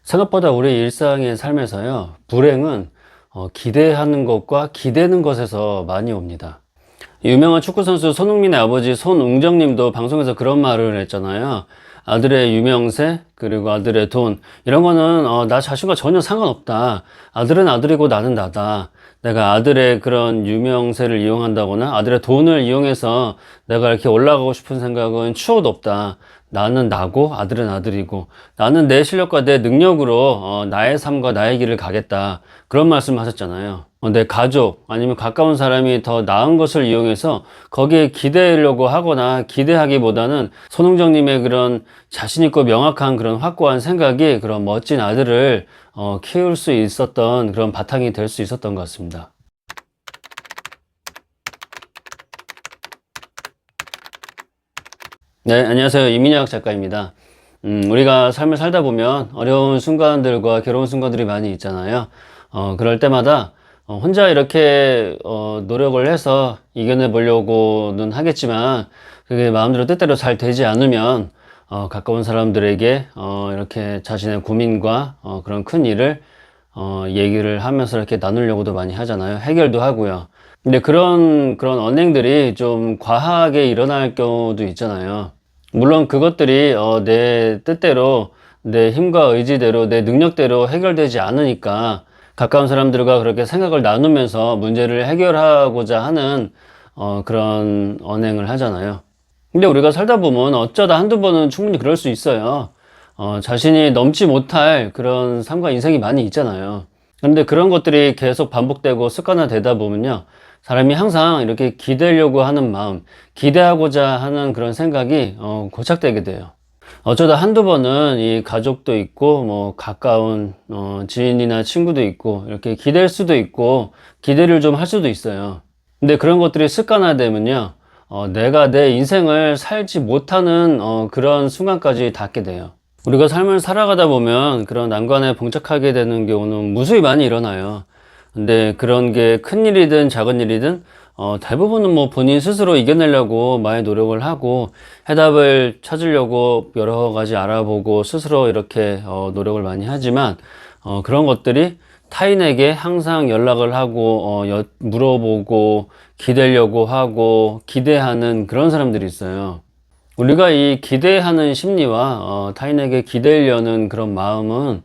생각보다 우리 일상의 삶에서요, 불행은 기대하는 것과 기대는 것에서 많이 옵니다. 유명한 축구선수 손흥민의 아버지 손웅정님도 방송에서 그런 말을 했잖아요. 아들의 유명세, 그리고 아들의 돈, 이런 거는 나 자신과 전혀 상관없다. 아들은 아들이고 나는 나다. 내가 아들의 그런 유명세를 이용한다거나 아들의 돈을 이용해서 내가 이렇게 올라가고 싶은 생각은 추호도 없다. 나는 나고 아들은 아들이고 나는 내 실력과 내 능력으로 나의 삶과 나의 길을 가겠다. 그런 말씀 하셨잖아요. 내 가족 아니면 가까운 사람이 더 나은 것을 이용해서 거기에 기대려고 하거나 기대하기보다는 손흥정님의 그런 자신있고 명확한 그런 확고한 생각이 그런 멋진 아들을 키울 수 있었던 그런 바탕이 될 수 있었던 것 같습니다. 네, 안녕하세요. 이민혁 작가입니다. 우리가 삶을 살다 보면 어려운 순간들과 괴로운 순간들이 많이 있잖아요. 그럴 때마다 혼자 이렇게 노력을 해서 이겨내 보려고는 하겠지만 그게 마음대로 뜻대로 잘 되지 않으면 가까운 사람들에게 이렇게 자신의 고민과 그런 큰 일을 얘기를 하면서 이렇게 나누려고도 많이 하잖아요. 해결도 하고요. 근데 그런 언행들이 좀 과하게 일어날 경우도 있잖아요. 물론 그것들이 내 뜻대로, 내 힘과 의지대로, 내 능력대로 해결되지 않으니까 가까운 사람들과 그렇게 생각을 나누면서 문제를 해결하고자 하는 그런 언행을 하잖아요. 근데 우리가 살다 보면 어쩌다 한두 번은 충분히 그럴 수 있어요. 자신이 넘지 못할 그런 삶과 인생이 많이 있잖아요. 그런데 그런 것들이 계속 반복되고 습관화되다 보면요, 사람이 항상 이렇게 기대려고 하는 마음, 기대하고자 하는 그런 생각이 고착되게 돼요. 어쩌다 한두 번은 이 가족도 있고 뭐 가까운 지인이나 친구도 있고 이렇게 기댈 수도 있고 기대를 좀 할 수도 있어요. 근데 그런 것들이 습관화되면요, 내가 내 인생을 살지 못하는 그런 순간까지 닿게 돼요. 우리가 삶을 살아가다 보면 그런 난관에 봉착하게 되는 경우는 무수히 많이 일어나요. 근데 그런 게 큰 일이든 작은 일이든 대부분은 뭐 본인 스스로 이겨내려고 많이 노력을 하고 해답을 찾으려고 여러 가지 알아보고 스스로 이렇게 노력을 많이 하지만 그런 것들이 타인에게 항상 연락을 하고 물어보고 기대려고 하고 기대하는 그런 사람들이 있어요. 우리가 이 기대하는 심리와 타인에게 기대려는 그런 마음은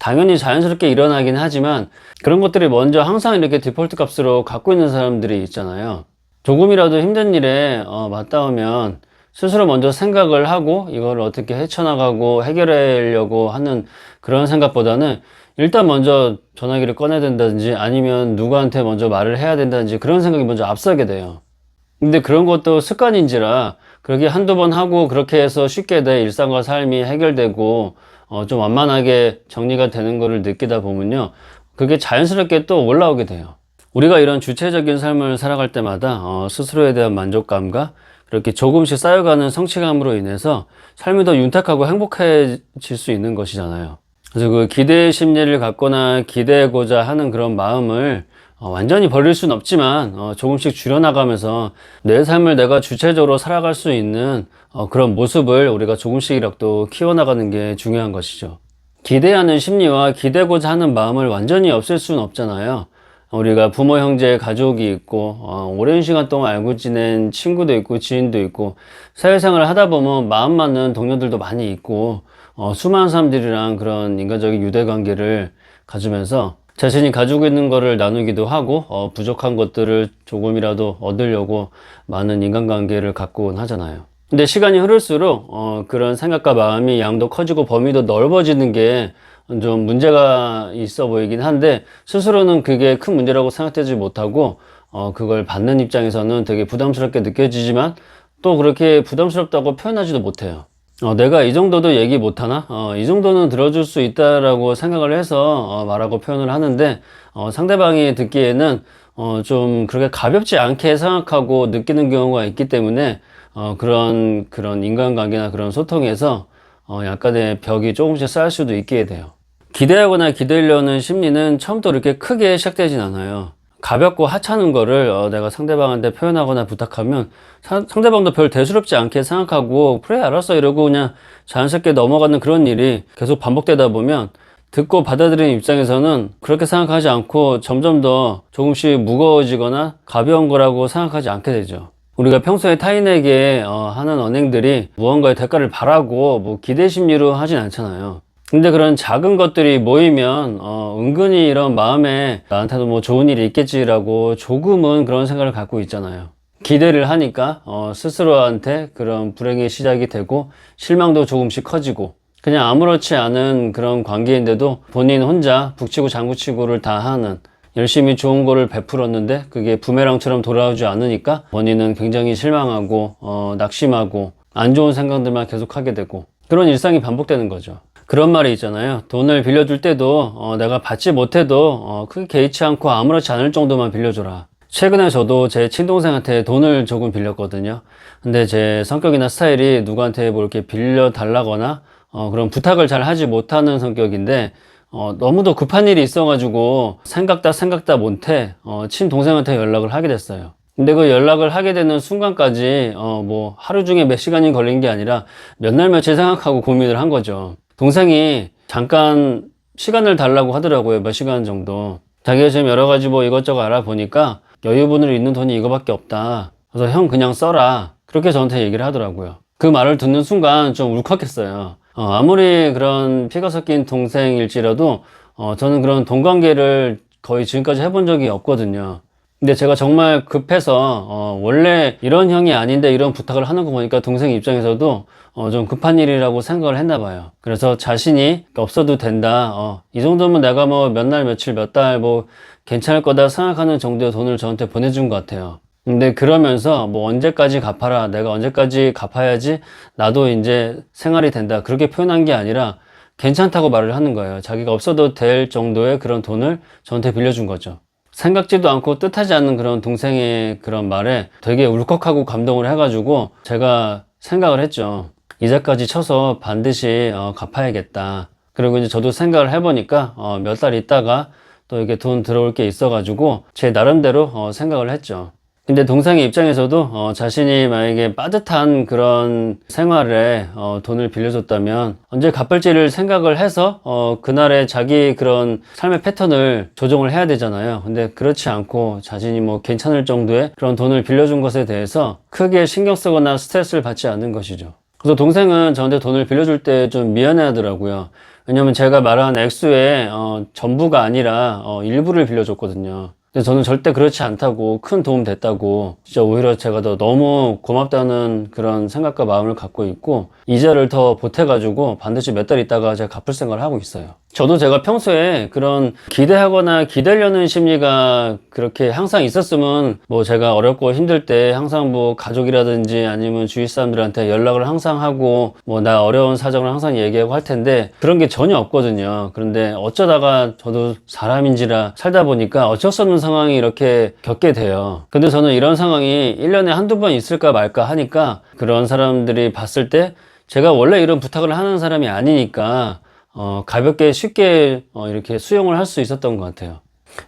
당연히 자연스럽게 일어나긴 하지만 그런 것들이 먼저 항상 이렇게 디폴트 값으로 갖고 있는 사람들이 있잖아요. 조금이라도 힘든 일에 맞닿으면 스스로 먼저 생각을 하고 이걸 어떻게 헤쳐나가고 해결하려고 하는 그런 생각보다는 일단 먼저 전화기를 꺼내야 된다든지 아니면 누구한테 먼저 말을 해야 된다든지 그런 생각이 먼저 앞서게 돼요. 근데 그런 것도 습관인지라 그렇게 한두 번 하고 그렇게 해서 쉽게 내 일상과 삶이 해결되고 좀 완만하게 정리가 되는 거를 느끼다 보면요, 그게 자연스럽게 또 올라오게 돼요. 우리가 이런 주체적인 삶을 살아갈 때마다 스스로에 대한 만족감과 그렇게 조금씩 쌓여가는 성취감으로 인해서 삶이 더 윤택하고 행복해질 수 있는 것이잖아요. 그래서 그 기대 심리를 갖거나 기대고자 하는 그런 마음을 완전히 버릴 수는 없지만 조금씩 줄여나가면서 내 삶을 내가 주체적으로 살아갈 수 있는 그런 모습을 우리가 조금씩이라도 키워나가는 게 중요한 것이죠. 기대하는 심리와 기대고자 하는 마음을 완전히 없앨 수는 없잖아요. 우리가 부모, 형제, 가족이 있고 오랜 시간 동안 알고 지낸 친구도 있고 지인도 있고 사회생활을 하다 보면 마음 맞는 동료들도 많이 있고 수많은 사람들이랑 그런 인간적인 유대관계를 가지면서 자신이 가지고 있는 거를 나누기도 하고 부족한 것들을 조금이라도 얻으려고 많은 인간관계를 갖곤 하잖아요. 근데 시간이 흐를수록 그런 생각과 마음이 양도 커지고 범위도 넓어지는 게 좀 문제가 있어 보이긴 한데 스스로는 그게 큰 문제라고 생각되지 못하고 그걸 받는 입장에서는 되게 부담스럽게 느껴지지만 또 그렇게 부담스럽다고 표현하지도 못해요. 내가 이 정도도 얘기 못하나? 이 정도는 들어줄 수 있다라고 생각을 해서 말하고 표현을 하는데 상대방이 듣기에는 좀 그렇게 가볍지 않게 생각하고 느끼는 경우가 있기 때문에 그런 인간관계나 그런 소통에서 약간의 벽이 조금씩 쌓일 수도 있게 돼요. 기대하거나 기대려는 심리는 처음부터 이렇게 크게 시작되진 않아요. 가볍고 하찮은 거를 내가 상대방한테 표현하거나 부탁하면 상대방도 별 대수롭지 않게 생각하고 그래 알았어 이러고 그냥 자연스럽게 넘어가는 그런 일이 계속 반복되다 보면 듣고 받아들이는 입장에서는 그렇게 생각하지 않고 점점 더 조금씩 무거워지거나 가벼운 거라고 생각하지 않게 되죠. 우리가 평소에 타인에게 하는 언행들이 무언가의 대가를 바라고 뭐 기대 심리로 하진 않잖아요. 근데 그런 작은 것들이 모이면 은근히 이런 마음에 나한테도 뭐 좋은 일이 있겠지라고 조금은 그런 생각을 갖고 있잖아요. 기대를 하니까 스스로한테 그런 불행의 시작이 되고 실망도 조금씩 커지고, 그냥 아무렇지 않은 그런 관계인데도 본인 혼자 북치고 장구치고를 다 하는, 열심히 좋은 거를 베풀었는데 그게 부메랑처럼 돌아오지 않으니까 본인은 굉장히 실망하고 낙심하고 안 좋은 생각들만 계속하게 되고, 그런 일상이 반복되는 거죠. 그런 말이 있잖아요. 돈을 빌려줄 때도 내가 받지 못해도 크게 개의치 않고 아무렇지 않을 정도만 빌려줘라. 최근에 저도 제 친동생한테 돈을 조금 빌렸거든요. 근데 제 성격이나 스타일이 누구한테 뭐 이렇게 빌려달라거나 그런 부탁을 잘 하지 못하는 성격인데, 너무도 급한 일이 있어가지고 생각다 못해 친동생한테 연락을 하게 됐어요. 근데 그 연락을 하게 되는 순간까지 뭐 하루 중에 몇 시간이 걸린 게 아니라 몇 날 며칠 생각하고 고민을 한 거죠. 동생이 잠깐 시간을 달라고 하더라고요. 몇 시간 정도. 자기가 지금 여러 가지 뭐 이것저것 알아보니까 여유분으로 있는 돈이 이거밖에 없다. 그래서 형 그냥 써라. 그렇게 저한테 얘기를 하더라고요. 그 말을 듣는 순간 좀 울컥했어요. 아무리 그런 피가 섞인 동생일지라도 저는 그런 돈 관계를 거의 지금까지 해본 적이 없거든요. 근데 제가 정말 급해서 원래 이런 형이 아닌데 이런 부탁을 하는 거 보니까 동생 입장에서도 좀 급한 일이라고 생각을 했나 봐요. 그래서 자신이 없어도 된다, 이 정도면 내가 뭐 몇 날 며칠 몇 달 뭐 괜찮을 거다 생각하는 정도의 돈을 저한테 보내준 것 같아요. 근데 그러면서 뭐 언제까지 갚아라, 내가 언제까지 갚아야지 나도 이제 생활이 된다, 그렇게 표현한 게 아니라 괜찮다고 말을 하는 거예요. 자기가 없어도 될 정도의 그런 돈을 저한테 빌려준 거죠. 생각지도 않고 뜻하지 않는 그런 동생의 그런 말에 되게 울컥하고 감동을 해가지고 제가 생각을 했죠. 이자까지 쳐서 반드시 갚아야겠다. 그리고 이제 저도 생각을 해보니까 몇 달 있다가 또 이렇게 돈 들어올 게 있어가지고 제 나름대로 생각을 했죠. 근데 동생의 입장에서도 자신이 만약에 빠듯한 그런 생활에 돈을 빌려줬다면 언제 갚을지를 생각을 해서 그날의 자기 그런 삶의 패턴을 조정을 해야 되잖아요. 근데 그렇지 않고 자신이 뭐 괜찮을 정도의 그런 돈을 빌려준 것에 대해서 크게 신경 쓰거나 스트레스를 받지 않는 것이죠. 그래서 동생은 저한테 돈을 빌려줄 때 좀 미안해 하더라고요. 왜냐면 제가 말한 액수의 전부가 아니라 일부를 빌려줬거든요. 근데 저는 절대 그렇지 않다고, 큰 도움 됐다고, 진짜 오히려 제가 더 너무 고맙다는 그런 생각과 마음을 갖고 있고, 이자를 더 보태가지고 반드시 몇 달 있다가 제가 갚을 생각을 하고 있어요. 저도 제가 평소에 그런 기대하거나 기대려는 심리가 그렇게 항상 있었으면 뭐 제가 어렵고 힘들 때 항상 뭐 가족이라든지 아니면 주위 사람들한테 연락을 항상 하고 뭐 나 어려운 사정을 항상 얘기하고 할 텐데 그런 게 전혀 없거든요. 그런데 어쩌다가 저도 사람인지라 살다 보니까 어쩔 수 없는 상황이 이렇게 겪게 돼요. 근데 저는 이런 상황이 1년에 한두 번 있을까 말까 하니까 그런 사람들이 봤을 때 제가 원래 이런 부탁을 하는 사람이 아니니까 가볍게 쉽게 이렇게 수용을 할 수 있었던 것 같아요.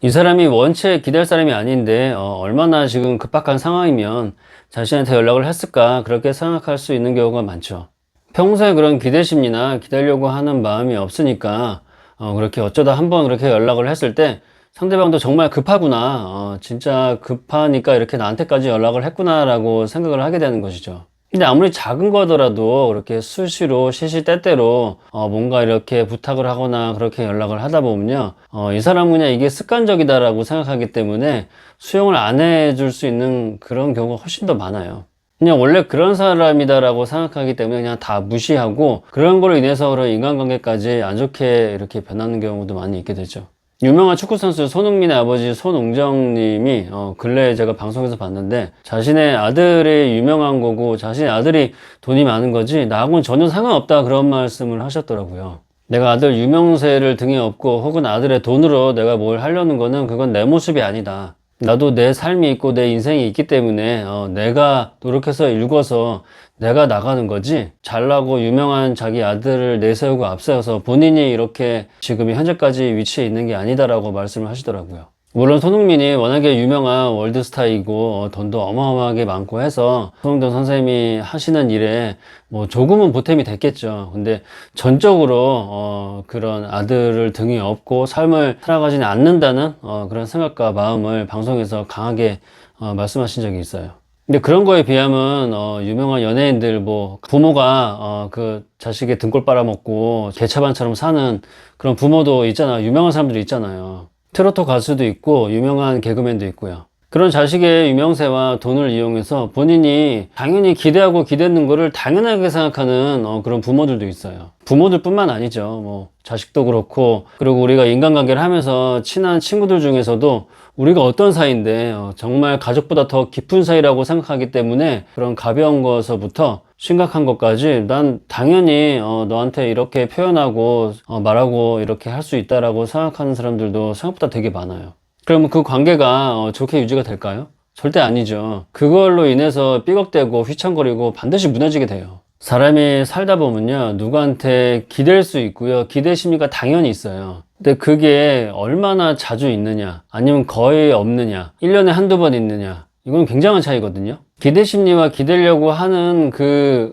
이 사람이 원체 기댈 사람이 아닌데 얼마나 지금 급박한 상황이면 자신한테 연락을 했을까, 그렇게 생각할 수 있는 경우가 많죠. 평소에 그런 기대 심리나 기다려고 하는 마음이 없으니까 그렇게 어쩌다 한번 그렇게 연락을 했을 때 상대방도 정말 급하구나, 진짜 급하니까 이렇게 나한테까지 연락을 했구나 라고 생각을 하게 되는 것이죠. 근데 아무리 작은 거더라도 그렇게 수시로 시시때때로 뭔가 이렇게 부탁을 하거나 그렇게 연락을 하다 보면요, 이 사람은 그냥 이게 습관적이다라고 생각하기 때문에 수용을 안 해줄 수 있는 그런 경우가 훨씬 더 많아요. 그냥 원래 그런 사람이다라고 생각하기 때문에 그냥 다 무시하고 그런 걸로 인해서 그런 인간관계까지 안 좋게 이렇게 변하는 경우도 많이 있게 되죠. 유명한 축구선수 손흥민의 아버지 손웅정님이 근래에 제가 방송에서 봤는데, 자신의 아들이 유명한 거고 자신의 아들이 돈이 많은 거지 나하고는 전혀 상관없다, 그런 말씀을 하셨더라고요. 내가 아들 유명세를 등에 업고 혹은 아들의 돈으로 내가 뭘 하려는 거는 그건 내 모습이 아니다. 나도 내 삶이 있고 내 인생이 있기 때문에 내가 노력해서 일궈서 내가 나가는 거지, 잘나고 유명한 자기 아들을 내세우고 앞세워서 본인이 이렇게 지금 현재까지 위치에 있는 게 아니다라고 말씀을 하시더라고요. 물론 손흥민이 워낙에 유명한 월드스타이고 돈도 어마어마하게 많고 해서 손흥민 선생님이 하시는 일에 뭐 조금은 보탬이 됐겠죠. 근데 전적으로 그런 아들을 등에 업고 삶을 살아가지는 않는다는 그런 생각과 마음을 방송에서 강하게 말씀하신 적이 있어요. 근데 그런 거에 비하면 유명한 연예인들 뭐 부모가 그 자식의 등골 빨아먹고 개차반처럼 사는 그런 부모도 있잖아요. 유명한 사람들이 있잖아요. 트로트 가수도 있고 유명한 개그맨도 있고요. 그런 자식의 유명세와 돈을 이용해서 본인이 당연히 기대하고 기대는 거를 당연하게 생각하는 그런 부모들도 있어요. 부모들뿐만 아니죠. 뭐 자식도 그렇고, 그리고 우리가 인간관계를 하면서 친한 친구들 중에서도 우리가 어떤 사이인데 정말 가족보다 더 깊은 사이라고 생각하기 때문에 그런 가벼운 거서부터 심각한 것까지 난 당연히 너한테 이렇게 표현하고 말하고 이렇게 할 수 있다라고 생각하는 사람들도 생각보다 되게 많아요. 그러면 그 관계가 좋게 유지가 될까요? 절대 아니죠. 그걸로 인해서 삐걱대고 휘청거리고 반드시 무너지게 돼요. 사람이 살다 보면요, 누구한테 기댈 수 있고요, 기대 심리가 당연히 있어요. 근데 그게 얼마나 자주 있느냐, 아니면 거의 없느냐, 1년에 한두 번 있느냐, 이건 굉장한 차이거든요. 기대 심리와 기대려고 하는 그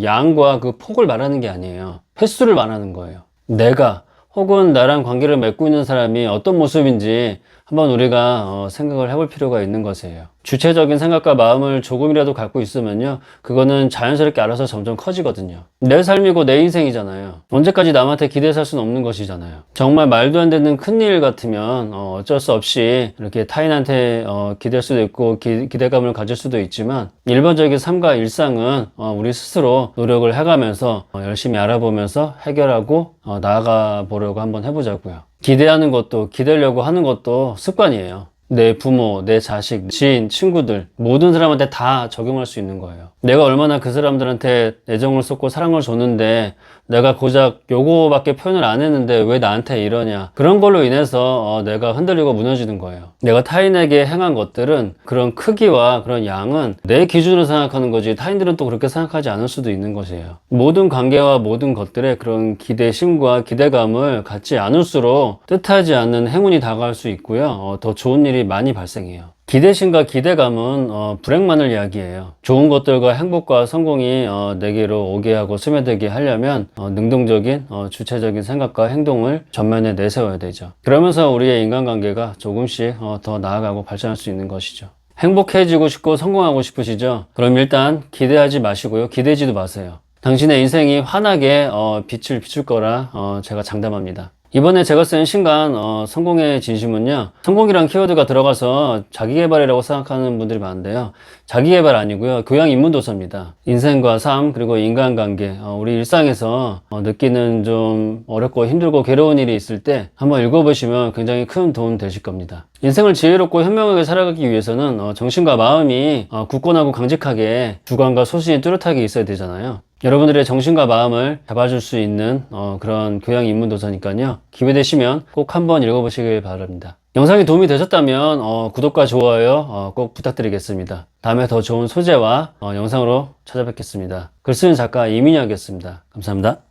양과 그 폭을 말하는 게 아니에요. 횟수를 말하는 거예요. 내가 혹은 나랑 관계를 맺고 있는 사람이 어떤 모습인지 한번 우리가 생각을 해볼 필요가 있는 것이에요. 주체적인 생각과 마음을 조금이라도 갖고 있으면요, 그거는 자연스럽게 알아서 점점 커지거든요. 내 삶이고 내 인생이잖아요. 언제까지 남한테 기대서 할 수는 없는 것이잖아요. 정말 말도 안 되는 큰일 같으면 어쩔 수 없이 이렇게 타인한테 기댈 수도 있고 기대감을 가질 수도 있지만, 일반적인 삶과 일상은 우리 스스로 노력을 해가면서 열심히 알아보면서 해결하고 나아가 보려고 한번 해보자고요. 기대하는 것도, 기대려고 하는 것도 습관이에요. 내 부모, 내 자식, 지인, 친구들 모든 사람한테 다 적용할 수 있는 거예요. 내가 얼마나 그 사람들한테 애정을 쏟고 사랑을 줬는데 내가 고작 요거밖에 표현을 안 했는데 왜 나한테 이러냐, 그런 걸로 인해서 내가 흔들리고 무너지는 거예요. 내가 타인에게 행한 것들은 그런 크기와 그런 양은 내 기준으로 생각하는 거지 타인들은 또 그렇게 생각하지 않을 수도 있는 것이에요. 모든 관계와 모든 것들에 그런 기대심과 기대감을 갖지 않을수록 뜻하지 않는 행운이 다가올 수 있고요, 더 좋은 일이 많이 발생해요. 기대심과 기대감은 불행만을 이야기해요. 좋은 것들과 행복과 성공이 내게로 오게 하고 스며들게 하려면 능동적인 주체적인 생각과 행동을 전면에 내세워야 되죠. 그러면서 우리의 인간관계가 조금씩 더 나아가고 발전할 수 있는 것이죠. 행복해지고 싶고 성공하고 싶으시죠? 그럼 일단 기대하지 마시고요, 기대지도 마세요. 당신의 인생이 환하게 빛을 비출 거라 제가 장담합니다. 이번에 제가 쓴 신간 성공의 진심은요, 성공이란 키워드가 들어가서 자기계발이라고 생각하는 분들이 많은데요, 자기계발 아니고요, 교양 입문도서입니다. 인생과 삶, 그리고 인간관계, 우리 일상에서 느끼는 좀 어렵고 힘들고 괴로운 일이 있을 때 한번 읽어보시면 굉장히 큰 도움 되실 겁니다. 인생을 지혜롭고 현명하게 살아가기 위해서는 정신과 마음이 굳건하고 강직하게, 주관과 소신이 뚜렷하게 있어야 되잖아요. 여러분들의 정신과 마음을 잡아줄 수 있는 그런 교양 입문도서니까요, 기회 되시면 꼭 한번 읽어보시길 바랍니다. 영상이 도움이 되셨다면 구독과 좋아요 꼭 부탁드리겠습니다. 다음에 더 좋은 소재와 영상으로 찾아뵙겠습니다. 글 쓰는 작가 이민혁이었습니다. 감사합니다.